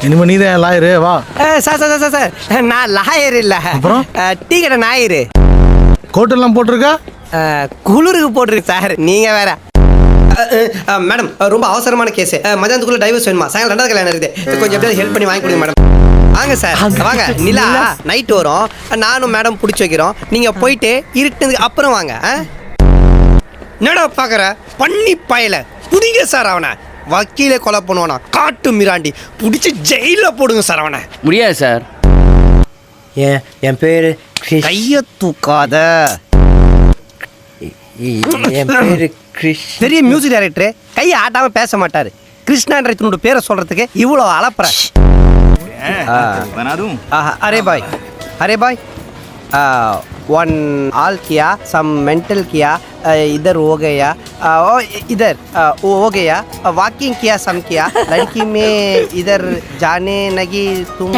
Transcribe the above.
இனிமே நீ தான் லாயரு வா. சார் நான் லாயர் இல்ல, அப்புறம் டீ கடை ஞாயிறு. கோட்டெல்லாம் போட்டிருக்கா? குளிருக்கு போட்டிருக்கு சார். நீங்க வேற. மேடம் ரொம்ப அவசரமான கேஸ், மதியானத்துக்குள்ள டைவர்ஸ் வேணுமா? சாயங்காலம் 2வது கல்யாணம் இருக்குது, கொஞ்சம் எப்படியாவது ஹெல்ப் பண்ணி வாங்கி கொடுங்க மேடம். வாங்க சார் வாங்க. நிலா நைட்டு வரும், நானும் மேடம் பிடிச்சி வைக்கிறோம். நீங்க போயிட்டு இருட்டுனதுக்கு அப்புறம் வாங்க. என்னடா பாக்குற பண்ணி பயல புடிங்க சார் அவனை. வக்கீலே கொலை பண்ணுவானா, காட்டு மிராண்டி பிடிச்சி ஜெயில போடுங்க சார் அவனை. முடியாது சார். என் பேரு கைய தூக்காத. என் பேரு பெரிய மியூசிக் டைரக்டர், கையை ஆட்டாம பேச மாட்டாரு. கிருஷ்ணான்ற தன்னோட பேரை சொல்றதுக்கு இவ்வளோ அலப்புற. அரே பாய், அரே பாய், वन आल किया, सम मेंटल किया, इधर हो गया, इधर हो गया, वॉकिंग किया, सम किया, लड़की में इधर जाने लगी तुम.